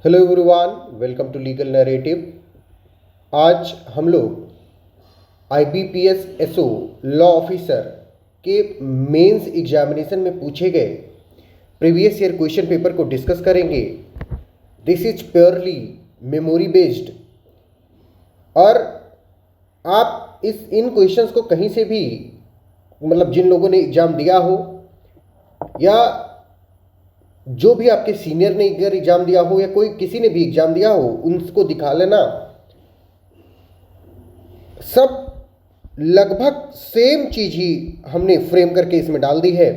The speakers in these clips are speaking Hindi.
Hello everyone, welcome to legal narrative. आज हम लोग आईबीपीएस एसओ लॉ ऑफिसर के मेंस एग्जामिनेशन में पूछे गए प्रीवियस ईयर क्वेश्चन पेपर को डिस्कस करेंगे। This is purely memory based और आप इन क्वेश्चंस को कहीं से भी मतलब जिन लोगों ने एग्ज़ाम दिया हो या जो भी आपके सीनियर ने अगर एग्जाम दिया हो या कोई किसी ने भी एग्जाम दिया हो उनको दिखा लेना। सब लगभग सेम चीज ही हमने फ्रेम करके इसमें डाल दी है।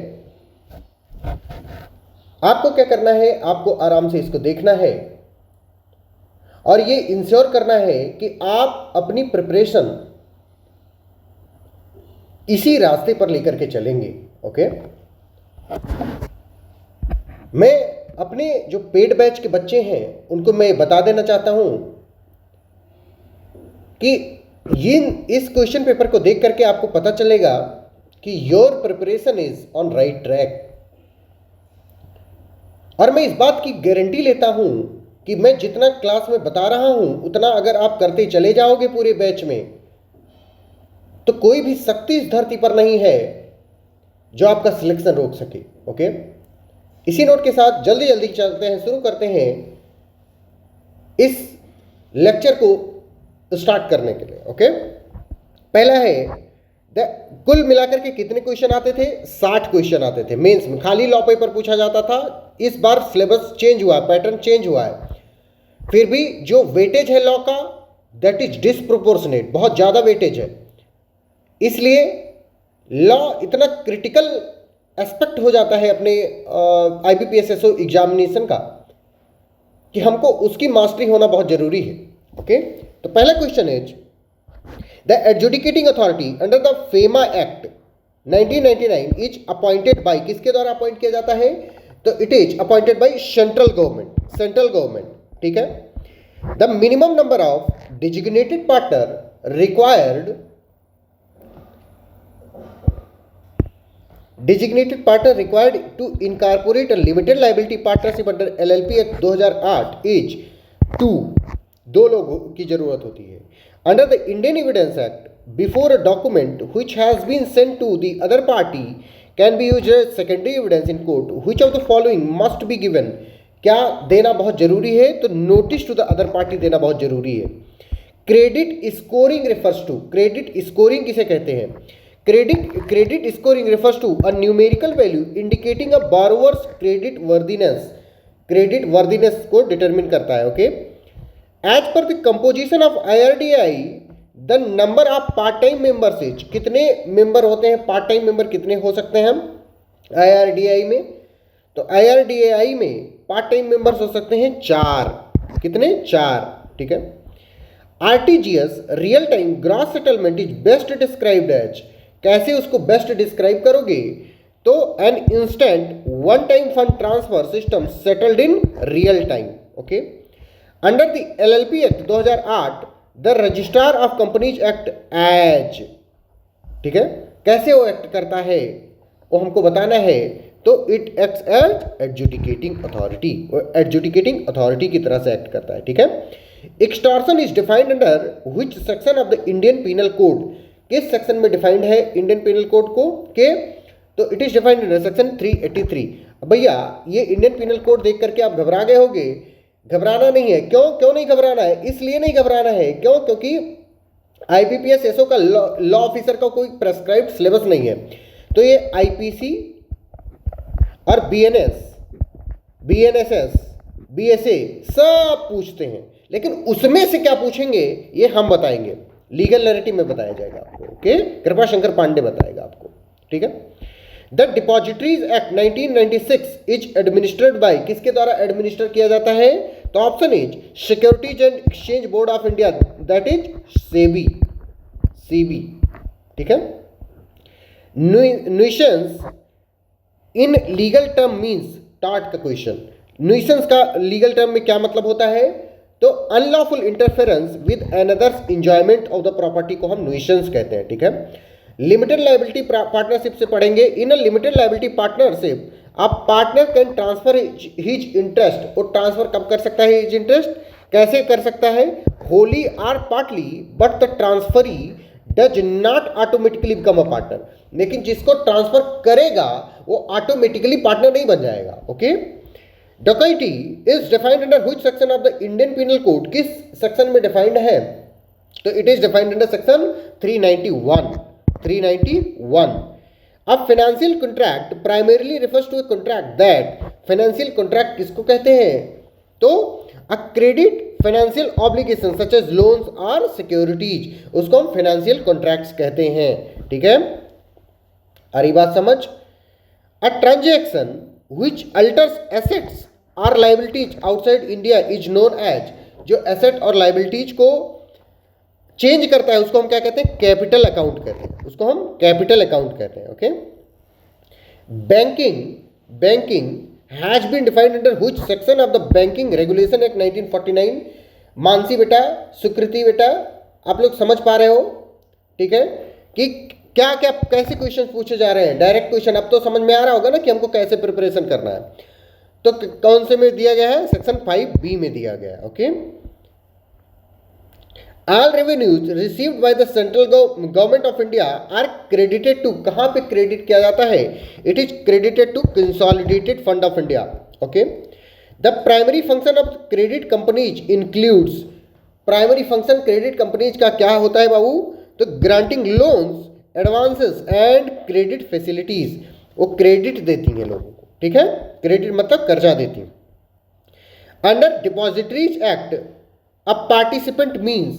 आपको क्या करना है, आपको आराम से इसको देखना है और ये इंश्योर करना है कि आप अपनी प्रिपरेशन इसी रास्ते पर लेकर के चलेंगे। ओके, मैं अपने जो पेड बैच के बच्चे हैं उनको मैं बता देना चाहता हूं कि इस क्वेश्चन पेपर को देख करके आपको पता चलेगा कि your preparation is on right track. और मैं इस बात की गारंटी लेता हूं कि मैं जितना क्लास में बता रहा हूं उतना अगर आप करते चले जाओगे पूरे बैच में तो कोई भी शक्ति इस धरती पर नहीं है जो आपका सिलेक्शन रोक सके। ओके, इसी नोट के साथ जल्दी जल्दी चलते हैं, शुरू करते हैं इस लेक्चर को स्टार्ट करने के लिए। ओके, पहला है कुल मिलाकर के कितने क्वेश्चन आते थे? 60 क्वेश्चन आते थे मेंस में। खाली लॉ पेपर पूछा जाता था। इस बार सिलेबस चेंज हुआ है, पैटर्न चेंज हुआ है। फिर भी जो वेटेज है लॉ का दैट इज डिसप्रोपोर्शनेट, बहुत ज्यादा वेटेज है। इसलिए लॉ इतना क्रिटिकल एस्पेक्ट हो जाता है अपने आईबीपीएस एसओ एग्जामिनेशन का कि हमको उसकी मास्टरी होना बहुत जरूरी है। ओके, तो पहला क्वेश्चन है the adjudicating authority under the FEMA act 1999 is appointed by, किसके द्वारा अपॉइंट किया जाता है? तो it is appointed by central government. ठीक है। The minimum number of designated partner required to incorporate a limited liability partnership under LLP Act 2008 is 2, दो लोगों की जरूरत होती है। Under the Indian Evidence Act, before a document which has been sent to the other party can be used as secondary evidence in court, which of the following must be given? क्या देना बहुत जरूरी है? तो notice to the other party देना बहुत जरूरी है। Credit scoring refers to, credit scoring किसे कहते हैं? Credit scoring refers to a numerical value indicating a borrower's credit worthiness. Credit worthiness को determine करता है। Okay, as per the composition of IRDAI, the number of part time members is, कितने मेंबर होते हैं? पार्ट टाइम मेंबर कितने हो सकते हैं हम IRDAI में? तो IRDAI में पार्ट टाइम मेंबर्स हो सकते हैं 4। कितने? 4। ठीक है। RTGS real time gross settlement is best described as, कैसे उसको बेस्ट डिस्क्राइब करोगे? तो an instant one time fund transfer system settled in real time. Okay, under the LLP act 2008 the registrar of companies act as, ठीक है, कैसे वो एक्ट करता है वो हमको बताना है। तो it acts as adjudicating authority, वो एडजुडिकेटिंग अथॉरिटी की तरह से एक्ट करता है। ठीक है। Extortion is defined under which section of the Indian penal code, किस सेक्शन में डिफाइंड है इंडियन पेनल कोड को के? तो it is defined under section 383। भैया ये इंडियन पेनल कोड देख करके आप घबरा गए होंगे। घबराना नहीं है। क्यों नहीं घबराना है? इसलिए नहीं घबराना है क्योंकि आईबीपीएस एसओ का लॉ ऑफिसर का कोई प्रेस्क्राइब्ड सिलेबस नहीं है। तो ये आईपीसी और बीएनएसएस, बीएसए सब पूछते हैं, लेकिन उसमें से क्या पूछेंगे ये हम बताएंगे, लीगल नैरेटिव में बताया जाएगा आपको। ओके, कृपा शंकर पांडे बताएगा आपको। ठीक है। The depositories act 1996 is administered by, किसके द्वारा एडमिनिस्टर किया जाता है? तो option is securities and exchange board of India, that is SEBI. ठीक है। Nuisance in legal term means, टाट का क्वेश्चन, न्यूसेंस का लीगल टर्म में क्या मतलब होता है? तो unlawful interference with another's enjoyment of the property को हम न्यूसेंस कहते हैं। ठीक है। लिमिटेड लायबिलिटी पार्टनरशिप से पढ़ेंगे। In a limited liability partnership a partner can transfer his interest, वो ट्रांसफर कब कर सकता है हिज इंटरेस्ट, कैसे कर सकता है, wholly or partly, but the transferee does not automatically become a partner, लेकिन जिसको ट्रांसफर करेगा वो ऑटोमेटिकली पार्टनर नहीं बन जाएगा। ओके, डकैती is defined under which section of the Indian penal code, किस सेक्शन में डिफाइंड है, तो it is defined under section 391। अब financial contract primarily refers to a contract that, financial contract किसको कहते हैं, तो a credit financial obligation such as loans और सिक्योरिटीज, उसको हम फाइनेंशियल कॉन्ट्रैक्ट्स कहते हैं। ठीक है, आ रही बात समझ। A transaction which alters assets और liabilities outside India is known as, जो एसेट और लायबिलिटीज को चेंज करता है उसको हम क्या कहते हैं, कैपिटल अकाउंट कहते हैं, उसको हम कैपिटल अकाउंट कहते हैं। Okay, banking has been defined under which section of the banking regulation act 1949। Mansi बेटा, सुकृति बेटा, आप लोग समझ पा रहे हो, ठीक है, कि क्या क्या कैसे क्वेश्चन पूछे जा रहे हैं, डायरेक्ट क्वेश्चन। अब तो समझ में आ रहा होगा ना कि हमको कैसे प्रिपरेशन करना है। तो कौन से में दिया गया है, सेक्शन 5B में दिया गया है। Okay, all revenues received by the central government of India are credited to, कहां पे क्रेडिट किया जाता है, it is credited to consolidated fund of India. Okay, the primary function of credit companies includes, primary function credit companies का क्या होता है बाबू, तो granting loans, advances and credit facilities, वो क्रेडिट देती हैं लोगों को। ठीक है, क्रेडिट मतलब कर्जा देती हैं। Under depositories act a participant means,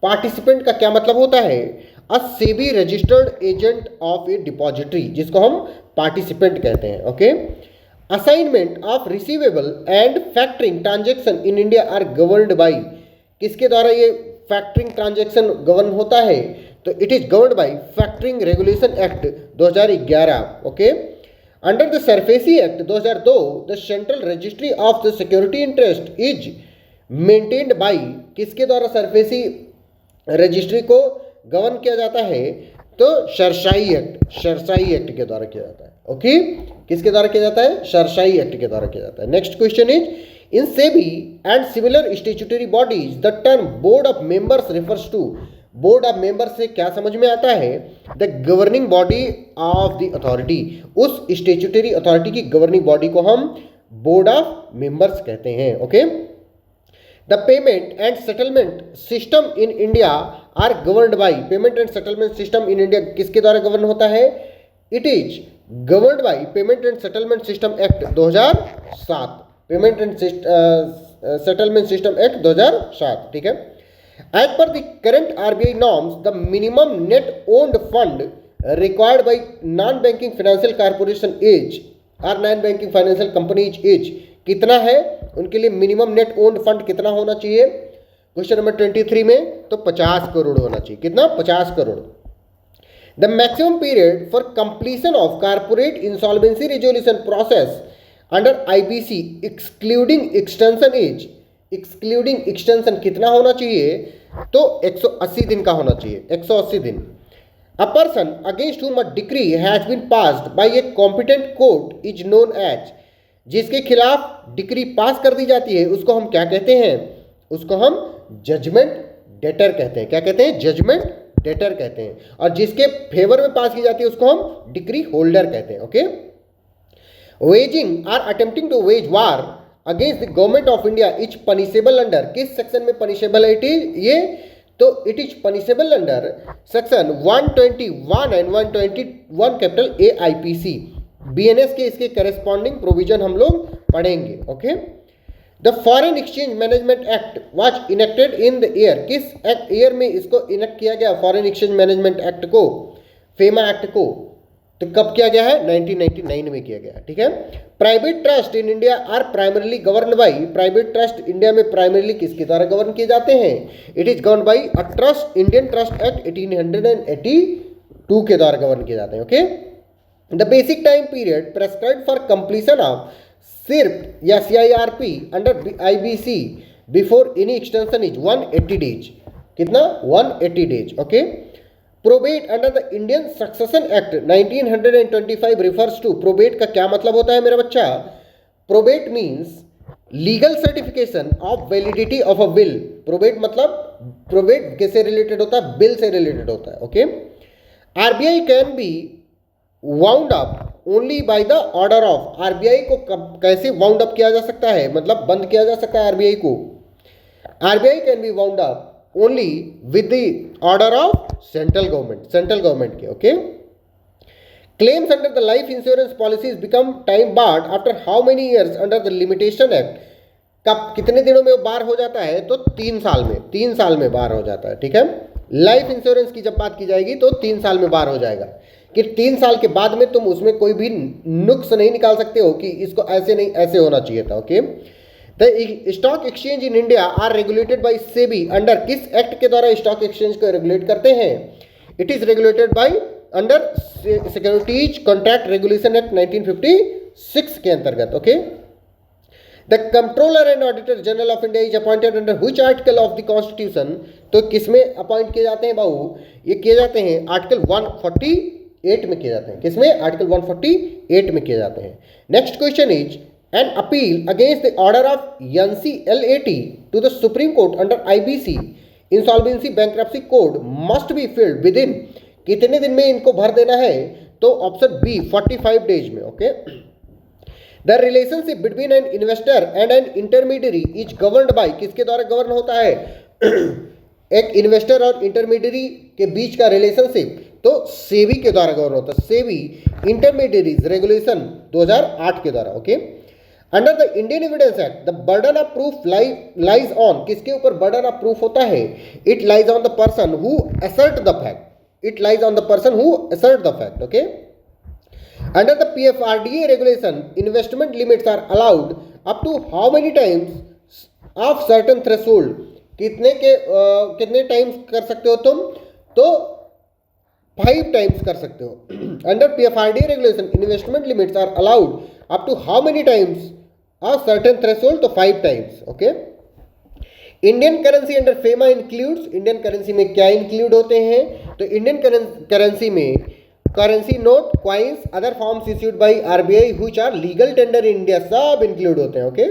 participant का क्या मतलब होता है, a SEBI registered agent of a depository, जिसको हम पार्टिसिपेंट कहते हैं। Okay, assignment of receivable and factoring transaction in India are governed by, किसके द्वारा ये फैक्टरिंग ट्रांजैक्शन गवर्न होता है, तो it is governed by factoring regulation act 2011। Okay, under the SARFAESI act 2002 the central registry of the security interest is maintained by, किसके द्वारा सरफेसी रजिस्ट्री को गवर्न किया जाता है, तो सरसाई एक्ट के द्वारा किया जाता है। ओके, किसके द्वारा किया जाता है, सरसाई एक्ट के द्वारा किया जाता है। Next question is, in SEBI and similar statutory bodies the term board of members refers to, board of members से क्या समझ में आता है, the governing body of the authority, उस स्टैट्यूटरी अथॉरिटी की गवर्निंग बॉडी को हम बोर्ड ऑफ मेंबर्स कहते हैं। Okay, the payment and settlement system in India are governed by, payment and settlement system in India किसके द्वारा गवर्न होता है, it is governed by payment and settlement system act 2007, payment and settlement system act 2007। ठीक है, as per the current RBI norms the minimum net owned fund required by non banking financial corporation is, और non banking financial companies is, कितना है उनके लिए मिनिमम नेट ओन्ड फंड कितना होना चाहिए, क्वेश्चन नंबर 23 में, तो 50 करोड़ होना चाहिए। कितना, 50 crore. The maximum period for completion of corporate insolvency resolution process under IBC excluding extension is, excluding extension कितना होना चाहिए, तो 180 दिन का होना चाहिए, 180 दिन। A person against whom a decree has been passed by a competent court is known as, जिसके खिलाफ डिक्री पास कर दी जाती है उसको हम क्या कहते हैं, उसको हम जजमेंट डेटर कहते हैं। क्या कहते हैं, जजमेंट डेटर कहते हैं। और जिसके फेवर में पास की जाती है उसको हम डिक्री होल्डर कहते हैं। Okay, waging or attempting to wage war against the government of India is punishable under, किस सेक्शन में पनिशेबल है इट इज ये, तो it is punishable under section 121 and 121 capital AIPC। BNS के इसके करेस्पॉन्डिंग प्रोविजन हम लोग पढ़ेंगे। Okay, the foreign exchange management act was enacted in the year, किस ईयर में इसको इनेक्ट किया गया, फॉरेन एक्सचेंज मैनेजमेंट एक्ट को, फेमा एक्ट को, तो कब किया गया है, 1999 में किया गया। ठीक है, private trust in India are primarily govern by, private trust India में प्राइमरीली किसके द्वारा गवर्न किए जाते हैं, it is govern by a trust, Indian trust act 1882 के द्वारा गवर्न किए जाते हैं। Okay, the basic time period prescribed for completion of सिर्फ या CIRP under IBC before any extension is 180 days, कितना, 180 days. Okay, probate under the Indian succession act 1925 refers to, probate का क्या मतलब होता है मेरा बच्चा? Probate means legal certification of validity of a will. Probate मतलब, प्रोबेट किससे रिलेटेड होता है? बिल से रिलेटेड होता है। Okay, RBI can be wound up only by the order of. RBI को कैसे वाउंड अप किया जा सकता है, मतलब बंद किया जा सकता है आरबीआई को? RBI can be wound up only with the order of central government के। Okay, claims under the life insurance policies become time barred after how many years under the limitation act? कब, कितने दिनों में वो बार हो जाता है? तो 3 साल में, 3 साल में बार हो जाता है। ठीक है, लाइफ इंश्योरेंस की जब बात की जाएगी तो 3 साल में बार हो जाएगा, कि 3 साल के बाद में तुम उसमें कोई भी नुक्स नहीं निकाल सकते हो कि इसको ऐसे नहीं ऐसे होना चाहिए था। Okay, the stock exchange in India are regulated by SEBI, under किस एक्ट के द्वारा स्टॉक एक्सचेंज को रेगुलेट करते हैं? It is regulated by under securities contract regulation act 1956 के अंतर्गत। Okay, the controller and auditor general of India is appointed under which article of the constitution? तो किसमें अपॉइंट किए जाते हैं बाबू? ये किए जाते हैं आर्टिकल 148 में किए जाते हैं। किसमें? आर्टिकल 148 में किए जाते हैं। Next question is, an appeal against the order of NCLAT to the supreme court under IBC insolvency bankruptcy code must be filed within, कितने दिन में इनको भर देना है? तो ऑप्शन बी 45 डेज में। Okay, the relationship between an investor and an intermediary is governed by, किसके द्वारा गवर्न होता है? एक इन्वेस्टर और इंटरमीडियरी के बीच का रिलेशनशिप तो सेबी के द्वारा गवर्न होता है, सेबी इंटरमीडियरीज रेगुलेशन 2008 के द्वारा। Okay, under the Indian evidence act the burden of proof lies on, किसके ऊपर बर्डन ऑफ प्रूफ होता है? It lies on the person who assert the fact, it lies on the person who assert the fact. Okay, under the PFRDA regulation investment limits are allowed up to how many times of certain threshold? कितने टाइम्स कर सकते हो तुम? तो 5 टाइम्स कर सकते हो। Under PFRDA regulation investment limits are allowed up to how many times of certain threshold? तो 5 times. Okay, Indian currency under FEMA includes, Indian currency में क्या इंक्लूड होते हैं? तो इंडियन करेंसी में currency note, coins, other forms issued by RBI which are legal tender in India, सब इंक्लूड होते हैं। Okay,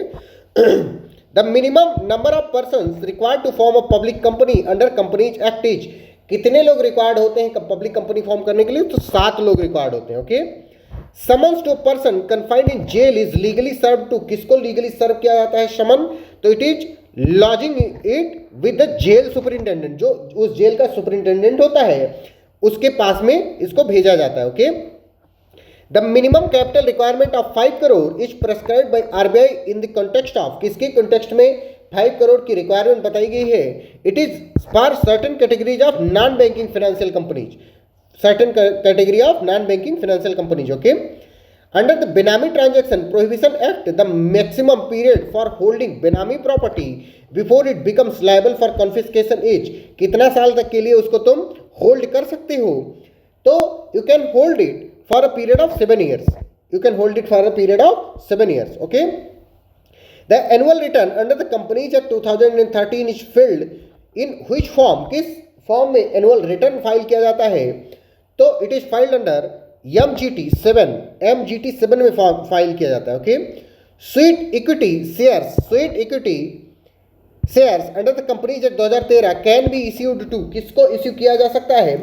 the minimum number of persons required to form a public company under companies act is, कितने लोग रिक्वायर्ड होते हैं पब्लिक कंपनी फॉर्म करने के लिए? तो 7 लोग रिक्वायर्ड होते हैं। Okay, summons to person confined in jail is legally serve to, किसको लीगली सर्व किया जाता है समन? तो it is lodging it with the jail superintendent, जो उस जेल का सुपरिंटेंडेंट होता है उसके पास में इसको भेजा जाता है। Okay, the minimum capital requirement of 5 crore is prescribed by RBI in the context of, किसके कॉन्टेक्स्ट में 5 करोड़ की रिक्वायरमेंट बताई गई है? It is for certain categories of non banking financial companies, certain category of non banking financial companies. Okay, under the benami transaction prohibition act the maximum period for holding benami property before it becomes liable for confiscation is, कितना साल तक के लिए उसको तुम होल्ड कर सकते हो? तो you can hold it for a period of 7 years, you can hold it for a period of 7 years. Okay, the annual return under the Companies Act 2013 is filled in which form? किस फॉर्म में एनुअल रिटर्न फाइल किया जाता है? तो it is filed under MGT 7 में फाइल किया जाता है। Okay, sweet equity shares under the companies act 2013 can be issued to, किसको इश्यू किया जा सकता है?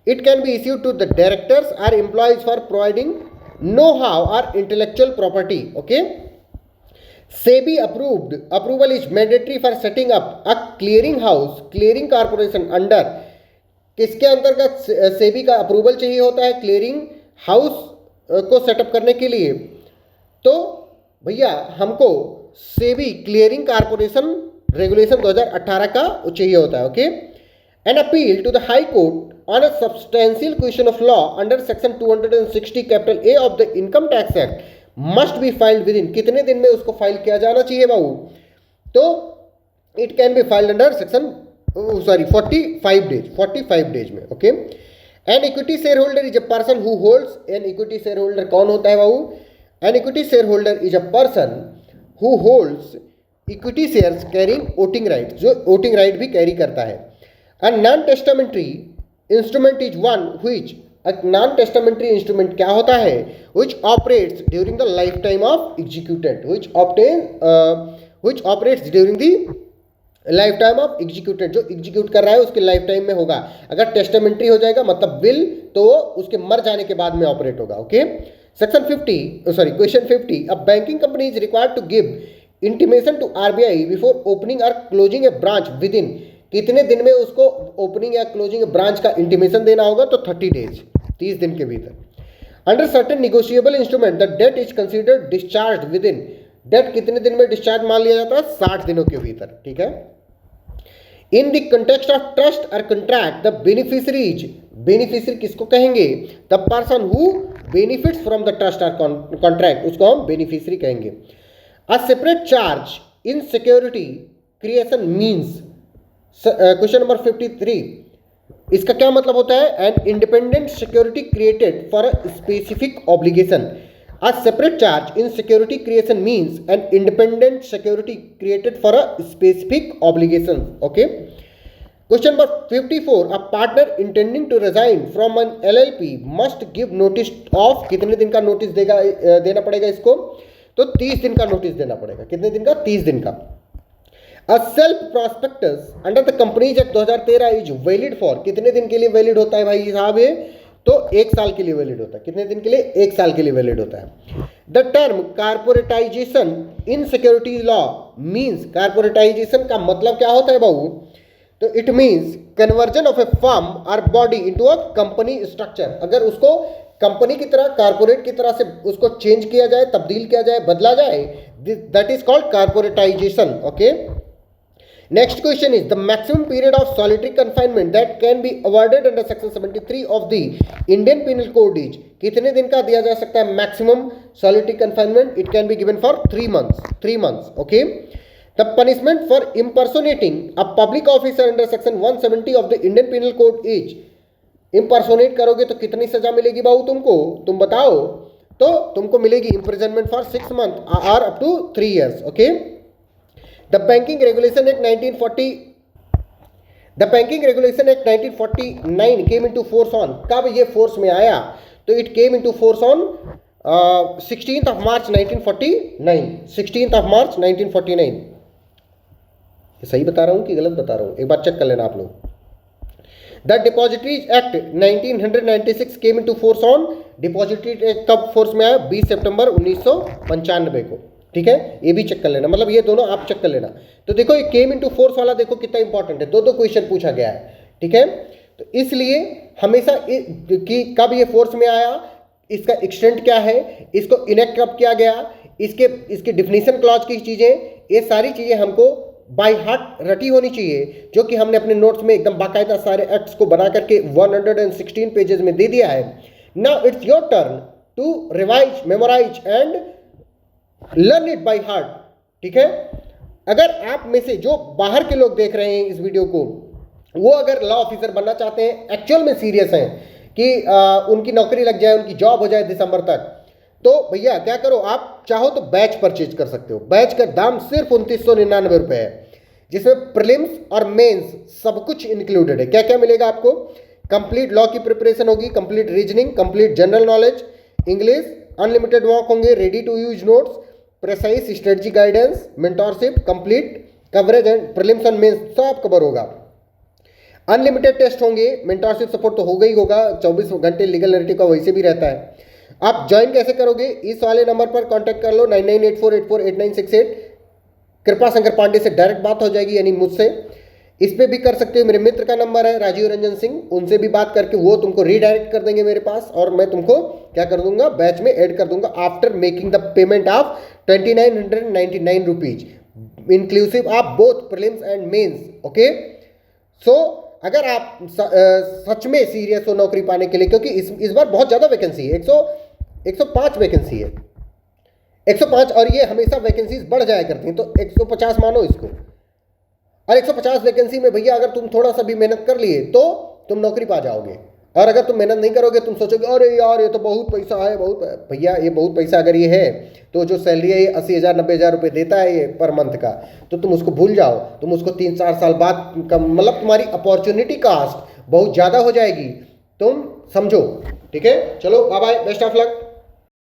It can be issued to the directors or employees for providing know how or intellectual property. Okay, SEBI approval is mandatory for setting up a clearing house, clearing corporation under, किसके अंतर्गत सेबी का अप्रूवल चाहिए होता है क्लियरिंग हाउस को सेटअप करने के लिए? तो भैया हमको सेबी क्लियरिंग कॉर्पोरेशन रेगुलेशन 2018 का चाहिए होता है। Okay, an appeal to the high court on a substantial question of law under section 260 capital A of the income tax act must be filed within, कितने दिन में उसको फाइल किया जाना चाहिए बाबू? तो it can be filed under section 45 days में। Okay, an equity share holder is a person who holds, an equity share holder कौन होता है बाबू? An equity share holder is a person who holds equity shares carrying voting right, जो वोटिंग राइट भी कैरी करता है। A non testamentary instrument is one which non testamentary instrument क्या होता है, which operates during the lifetime of executant, which operates during the life time of executed, जो एग्जीक्यूट कर रहा है उसके लाइफ टाइम में होगा। अगर टेस्टामेंट्री हो जाएगा मतलब विल, तो वो उसके मर जाने के बाद में ऑपरेट होगा। Okay, section 50 sorry question 50, a banking company is required to give intimation to RBI before opening और closing a branch within, कितने दिन में उसको ओपनिंग या क्लोजिंग ब्रांच का इंटीमेशन देना होगा, तो 30 डेज, 30 दिन के भीतर। Under certain negotiable instrument the date is considered discharge within, date कितने दिन में डिस्चार्ज मान लिया जाता है, 60 दिनों के भीतर। ठीक है, in the context of trust और कंट्रैक्ट द बेनिफिशरीज, बेनिफिशरी किसको कहेंगे, the person who benefits from the trust और कॉन्ट्रैक्ट, उसको हम बेनिफिशरी कहेंगे। A separate charge in security creation means, question number 53, इसका क्या मतलब होता है, an independent security created for a specific obligation. A separate charge in security creation means an independent security created for a specific obligation. Okay. Question number 54. A partner intending to resign from an LLP must give notice of, कितने दिन का नोटिस देना पड़ेगा इसको, तो 30 दिन का नोटिस देना पड़ेगा। कितने दिन का, 30 दिन का। A self prospectus under the Companies Act 2013 is valid for, कितने दिन के लिए वैलिड होता है भाई साहब ये, तो 1 साल के लिए वैलिड होता है। कितने दिन के लिए, 1 साल के लिए वैलिड होता है। The term corporatisation in security law means, corporatisation का मतलब क्या होता है बाबू, तो it means conversion of a firm और body into a company structure. अगर उसको कंपनी की तरह, कारपोरेट की तरह से उसको चेंज किया जाए, तब्दील किया जाए, बदला जाए, that is called corporatisation. Okay, next question is the maximum period of solitary confinement that can be awarded under section 73 of the Indian Penal Code is, कितने दिन का दिया जा सकता है maximum solitary confinement, it can be given for 3 months। okay, the punishment for impersonating a public officer under section 170 of the Indian Penal Code is, impersonate करोगे तो कितनी सजा मिलेगी बाबू तुमको, तुम बताओ, तो तुमको मिलेगी imprisonment for 6 months or up to 3 years। okay, The Banking Regulation Act 1949 came into force on, कब ये फोर्स में आया, तो it came into force on 16th of March 1949, 16th of March 1949। सही बता रहा हूँ कि गलत बता रहा हूँ, एक बार चेक कर लेना आप लोग। The depositories act 1996 came into force on, depository act कब फोर्स में आया, 20 सितंबर 1995 को। ठीक है, ये भी चेक कर लेना, मतलब ये दोनों आप चेक कर लेना। तो देखो ये केम इनटू फोर्स वाला देखो कितना इंपॉर्टेंट है, दो क्वेश्चन पूछा गया है। ठीक है, तो इसलिए हमेशा कि कब ये फोर्स में आया, इसका एक्सटेंट क्या है, इसको इनेक्ट कब किया गया, इसके डिफिनीशन क्लॉज की चीज़ें, ये सारी चीज़ें हमको बाय हार्ट रटी होनी चाहिए, जो कि हमने अपने नोट्स में एकदम बाकायदा सारे एक्ट्स को बना करके 116 पेजेस में दे दिया है। Now it's your turn to revise, memorise and learn it by heart. ठीक है, अगर आप में से जो बाहर के लोग देख रहे हैं इस वीडियो को, वो अगर लॉ ऑफिसर बनना चाहते हैं, एक्चुअल में सीरियस हैं कि उनकी नौकरी लग जाए, उनकी जॉब हो जाए दिसंबर तक, तो भैया क्या करो, आप चाहो तो बैच परचेज कर सकते हो। बैच का दाम सिर्फ 2999 रुपये है, जिसमें प्रीलिम्स और मेंस सब कुछ इंक्लूडेड है। क्या क्या मिलेगा आपको, कंप्लीट लॉ की प्रिपरेशन होगी, complete reasoning, complete general knowledge, English, unlimited वॉक होंगे, ready to use notes, precise strategy guidance, mentorship, complete coverage and prelims and mains सब कवर होगा। अनलिमिटेड टेस्ट होंगे, मेंटोरशिप सपोर्ट तो होगा ही होगा, 24 घंटे लीगल नैरेटिव का वैसे भी रहता है। आप ज्वाइन कैसे करोगे, इस वाले नंबर पर कांटेक्ट कर लो 9984848968, कृपा शंकर पांडे से डायरेक्ट बात हो जाएगी, यानी मुझसे। इस पर भी कर सकते हो, मेरे मित्र का नंबर है राजीव रंजन सिंह, उनसे भी बात करके वो तुमको रीडायरेक्ट कर देंगे मेरे पास, और मैं तुमको क्या कर दूंगा, बैच में ऐड कर दूंगा after making the payment of 2999 rupees inclusive of both prelims and mains. Okay, so अगर आप सच में सीरियस हो नौकरी पाने के लिए, क्योंकि इस बार बहुत ज़्यादा वैकेंसी है, 105 वैकेंसी है, 105, और ये हमेशा वैकेंसीज बढ़ जाया करती हैं, तो 150 मानो इसको। और 150 वैकेंसी में भैया अगर तुम थोड़ा सा भी मेहनत कर लिए तो तुम नौकरी पा जाओगे, और अगर तुम मेहनत नहीं करोगे, तुम सोचोगे अरे यार ये तो बहुत पैसा है, बहुत, भैया ये बहुत पैसा अगर ये है तो जो सैलरी है ये 80,000 90,000 रुपये देता है ये पर मंथ का, तो तुम उसको भूल जाओ, तुम उसको 3-4 साल बाद का, मतलब तुम्हारी अपॉर्चुनिटी कास्ट बहुत ज़्यादा हो जाएगी, तुम समझो। ठीक है, चलो bye bye, best of luck.